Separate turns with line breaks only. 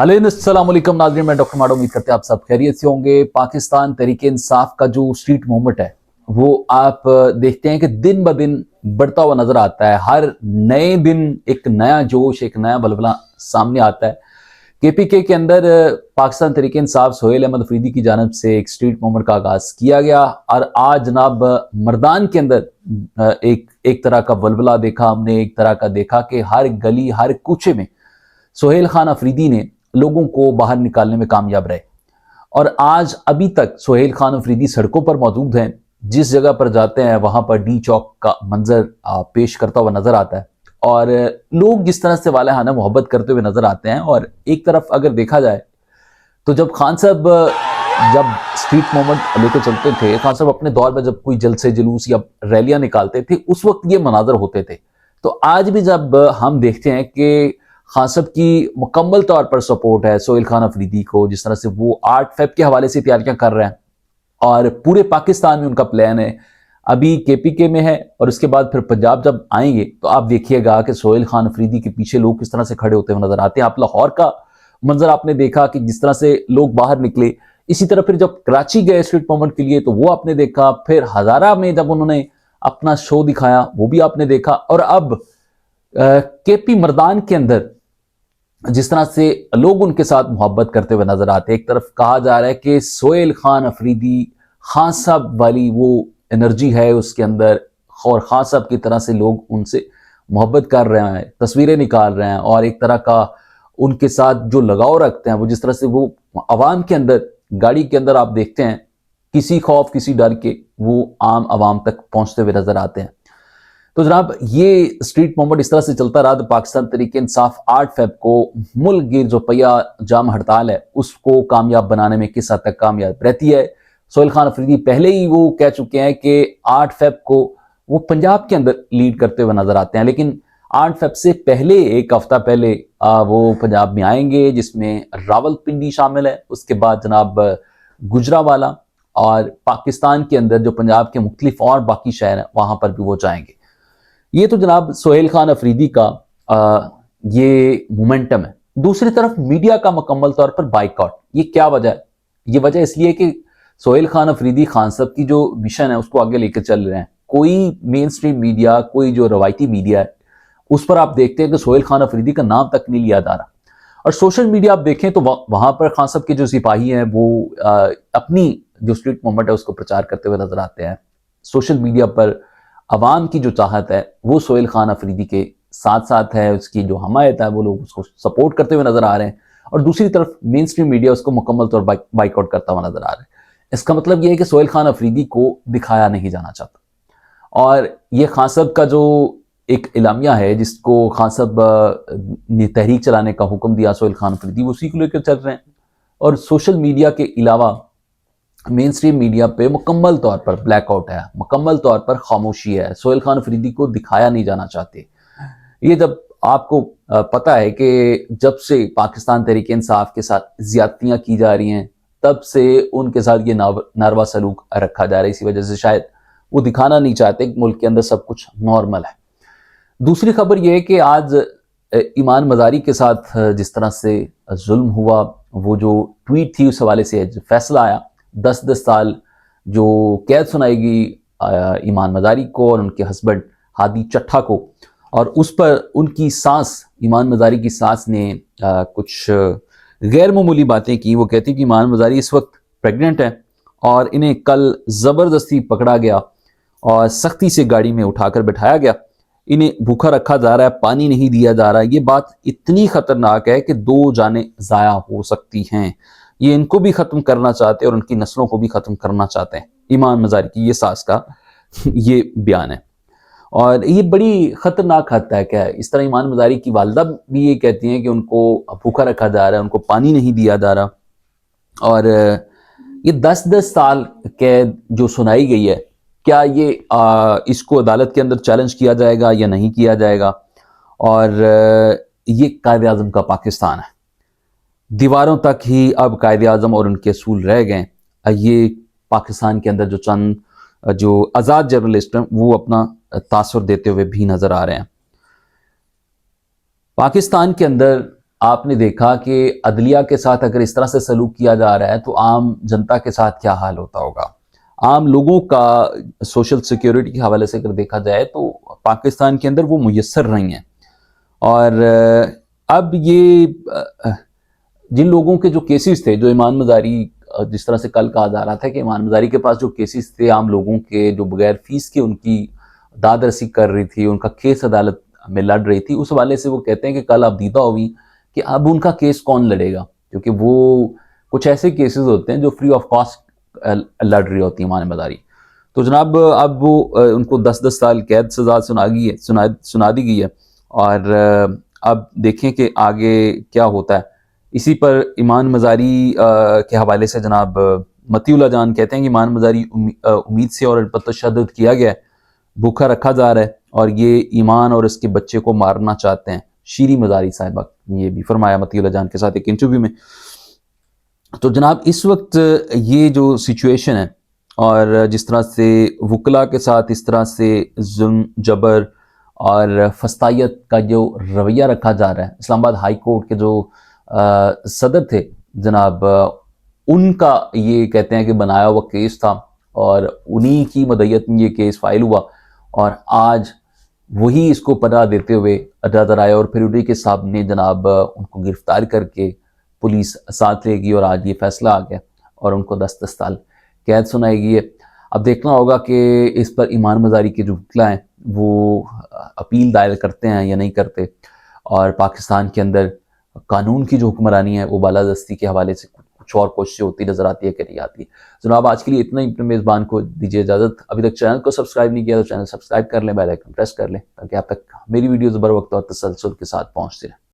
अस्सलाम वालेकुम नाज़रीन, मैं डॉक्टर माडो। उम्मीद करते हैं आप सब खैरियत से होंगे। पाकिस्तान तहरीक इंसाफ का जो स्ट्रीट मूवमेंट है वो आप देखते हैं कि दिन ब दिन बढ़ता हुआ नजर आता है। हर नए दिन एक नया जोश, एक नया बलबला सामने आता है। केपीके के अंदर पाकिस्तान तहरीक इंसाफ सोहेल अहमद अफरीदी की जानिब से एक स्ट्रीट मूवमेंट का आगाज किया गया और आज जनाब मर्दान के अंदर एक तरह का बलबला देखा हमने। एक तरह का देखा कि हर गली हर कूचे में सोहेल खान अफरीदी ने लोगों को बाहर निकालने में कामयाब रहे और आज अभी तक सोहेल खान अफरीदी सड़कों पर मौजूद हैं। जिस जगह पर जाते हैं वहां पर डी चौक का मंजर पेश करता हुआ नजर आता है और लोग जिस तरह से वालेहाना मोहब्बत करते हुए नजर आते हैं। और एक तरफ अगर देखा जाए तो जब खान साहब जब स्ट्रीट मूवमेंट लेकर चलते थे, खान साहब अपने दौर में जब कोई जलसे जुलूस या रैलियां निकालते थे उस वक्त ये मनाजर होते थे। तो आज भी जब हम देखते हैं कि खान साहब की मुकम्मल तौर पर सपोर्ट है सोहेल खान अफरीदी को, जिस तरह से वो 8 फेब के हवाले से तैयारियां कर रहे हैं और पूरे पाकिस्तान में उनका प्लान है। अभी केपीके में है और उसके बाद फिर पंजाब जब आएंगे तो आप देखिएगा कि सोहेल खान अफरीदी के पीछे लोग किस तरह से खड़े होते हुए नजर आते हैं। आप लाहौर का मंजर आपने देखा कि जिस तरह से लोग बाहर निकले, इसी तरह फिर जब कराची गए स्ट्रीट मूवमेंट के लिए तो वो आपने देखा। फिर हजारा में जब उन्होंने अपना शो दिखाया वो भी आपने देखा। और अब केपी मर्दान के अंदर जिस तरह से लोग उनके साथ मोहब्बत करते हुए नजर आते हैं। एक तरफ कहा जा रहा है कि सोहेल खान अफरीदी खान साहब वाली वो एनर्जी है उसके अंदर और खान साहब की तरह से लोग उनसे मोहब्बत कर रहे हैं, तस्वीरें निकाल रहे हैं और एक तरह का उनके साथ जो लगाव रखते हैं। वो जिस तरह से वो आवाम के अंदर गाड़ी के अंदर आप देखते हैं किसी खौफ किसी डर के वो आम आवाम तक पहुंचते हुए नजर आते हैं। तो जनाब ये स्ट्रीट मूवमेंट इस तरह से चलता रहा तो पाकिस्तान तहरीक इंसाफ 8 फेब को मुल्क गिर जो पहिया जाम हड़ताल है उसको कामयाब बनाने में किस हद तक कामयाब रहती है। सोहेल खान अफरीदी पहले ही वो कह चुके हैं कि 8 फेब को वो पंजाब के अंदर लीड करते हुए नजर आते हैं, लेकिन 8 फेब से पहले एक हफ्ता पहले वो पंजाब में आएंगे जिसमें रावलपिंडी शामिल है। उसके बाद जनाब गुजरावाला और पाकिस्तान के अंदर जो पंजाब के मुख्तलिफ और बाकी शहर हैं वहां पर भी वो जाएंगे। ये तो जनाब सोहेल खान अफरीदी का ये मोमेंटम है। दूसरी तरफ मीडिया का मुकम्मल तौर पर बाइकआउट। ये क्या वजह है? ये वजह इसलिए कि सोहेल खान अफरीदी खान साहब की जो मिशन है उसको आगे लेकर चल रहे हैं। कोई मेन स्ट्रीम मीडिया, कोई जो रवायती मीडिया है उस पर आप देखते हैं कि सोहेल खान अफरीदी का नाम तक नहीं लिया जा रहा। और सोशल मीडिया आप देखें तो वहां पर खान साहब के जो सिपाही हैं वो अपनी जो स्ट्रीट मूवमेंट है उसको प्रचार करते हुए नजर आते हैं। सोशल मीडिया पर अवाम की जो चाहत है वो सोहेल खान अफरीदी के साथ साथ है, उसकी जो हमायत है वो लोग उसको सपोर्ट करते हुए नजर आ रहे हैं। और दूसरी तरफ मेन स्ट्रीम मीडिया उसको मुकम्मल तौर पर बाइकआउट करता हुआ नजर आ रहा है। इसका मतलब ये है कि सोहेल खान अफरीदी को दिखाया नहीं जाना चाहता और ये खान साहब का जो एक इलामिया है जिसको खान साहब ने तहरीक चलाने का हुक्म दिया सोहेल खान अफरीदी उसी को लेकर चल रहे हैं। और सोशल मीडिया के अलावा मेन स्ट्रीम मीडिया पे मुकम्मल तौर पर ब्लैकआउट है, मुकम्मल तौर पर खामोशी है। सोहेल खान अफरीदी को दिखाया नहीं जाना चाहते। ये जब आपको पता है कि जब से पाकिस्तान तहरीक इंसाफ के साथ ज्यादतियां की जा रही हैं तब से उनके साथ ये नारवा सलूक रखा जा रहा है, इसी वजह से शायद वो दिखाना नहीं चाहते कि मुल्क के अंदर सब कुछ नॉर्मल है। दूसरी खबर यह है कि आज ईमान मजारी के साथ जिस तरह से जुल्म हुआ, वो जो ट्वीट थी उस हवाले से फैसला आया 10-10 साल जो कैद सुनाएगी ईमान मजारी को और उनके हस्बैंड हादी चट्ठा को। और उस पर उनकी सास, ईमान मजारी की सास ने कुछ गैर मामूली बातें की। वो कहती कि ईमान मजारी इस वक्त प्रेग्नेंट है और इन्हें कल ज़बरदस्ती पकड़ा गया और सख्ती से गाड़ी में उठाकर बैठाया गया। इन्हें भूखा रखा जा रहा है, पानी नहीं दिया जा रहा है। ये बात इतनी खतरनाक है कि 2 जानें ज़ाया हो सकती हैं। ये इनको भी खत्म करना चाहते हैं और उनकी नस्लों को भी खत्म करना चाहते हैं। ईमान मजारी की ये सास का ये बयान है और ये बड़ी खतरनाक हद तक है। इस तरह ईमान मजारी की वालदा भी ये कहती हैं कि उनको भूखा रखा जा रहा है, उनको पानी नहीं दिया जा रहा। और ये 10-10 साल कैद जो सुनाई गई है, क्या ये इसको अदालत के अंदर चैलेंज किया जाएगा या नहीं किया जाएगा? और ये कायदे आज़म का पाकिस्तान है। दीवारों तक ही अब कायदे आज़म और उनके असूल रह गए। ये पाकिस्तान के अंदर जो चंद जो आज़ाद जर्नलिस्ट हैं वो अपना तासुर देते हुए भी नजर आ रहे हैं। पाकिस्तान के अंदर آپ نے دیکھا کہ عدلیہ کے ساتھ اگر اس طرح سے سلوک کیا جا رہا ہے تو عام جنتا کے ساتھ کیا حال ہوتا ہوگا. عام لوگوں کا سوشل سیکیورٹی کے حوالے سے اگر دیکھا جائے تو پاکستان کے اندر وہ میسر نہیں ہیں. اور اب یہ جن لوگوں کے جو کیسز تھے، جو ایمان مزاری، جس طرح سے کل کہا جا رہا تھا کہ ایمان مزاری کے پاس جو کیسز تھے عام لوگوں کے، جو بغیر فیس کے ان کی داد رسی کر رہی تھی، ان کا کیس عدالت میں لڑ رہی تھی، اس حوالے سے وہ کہتے ہیں کہ کل آپ دیدہ ہوئی کہ اب ان کا کیس کون لڑے گا، کیونکہ وہ کچھ ایسے کیسز ہوتے ہیں جو فری آف کاسٹ لڑ رہی ہوتی ہیں ایمان مزاری. تو جناب اب وہ ان کو 10 سال قید سزا سنا دی گئی ہے، اور اب دیکھیں کہ آگے کیا ہوتا ہے. اسی پر ایمان مزاری کے حوالے سے جناب متی اللہ جان کہتے ہیں کہ ایمان مزاری امید سے اور ان پر تشدد کیا گیا ہے، بھوکا رکھا جا رہا ہے، اور یہ ایمان اور اس کے بچے کو مارنا چاہتے ہیں. شیریں مزاری صاحبہ نے یہ بھی فرمایا متی اللہ جان کے ساتھ ایک انٹرویو میں. تو جناب اس وقت یہ جو سچویشن ہے، اور جس طرح سے وکلا کے ساتھ اس طرح سے ظلم جبر اور فسطائیت کا جو رویہ رکھا جا رہا ہے، اسلام آباد ہائی کورٹ کے جو صدر تھے جناب، ان کا یہ کہتے ہیں کہ بنایا ہوا کیس تھا، اور انہی کی مدعیت میں یہ کیس فائل ہوا، اور آج وہی اس کو پناہ دیتے ہوئے نظر آئے، اور پھر انہی کے صاحب نے جناب ان کو گرفتار کر کے پولیس ساتھ لے گئی، اور آج یہ فیصلہ آ گیا اور ان کو 10 سال قید سنائی گئی ہے. اب دیکھنا ہوگا کہ اس پر ایمان مزاری کے جو وکلا ہیں وہ اپیل دائر کرتے ہیں یا نہیں کرتے، اور پاکستان کے اندر قانون کی جو حکمرانی ہے وہ بالادستی کے حوالے سے کچھ اور کوششیں ہوتی نظر آتی ہے کہ نہیں آتی. جناب آج کے لیے اتنا ہی. اپنے میزبان کو دیجیے اجازت. ابھی تک چینل کو سبسکرائب نہیں کیا تو چینل سبسکرائب کر لیں، بیل آئیکن پریس کر لیں تاکہ آپ تک میری ویڈیوز بر وقت اور تسلسل کے ساتھ پہنچتے رہیں.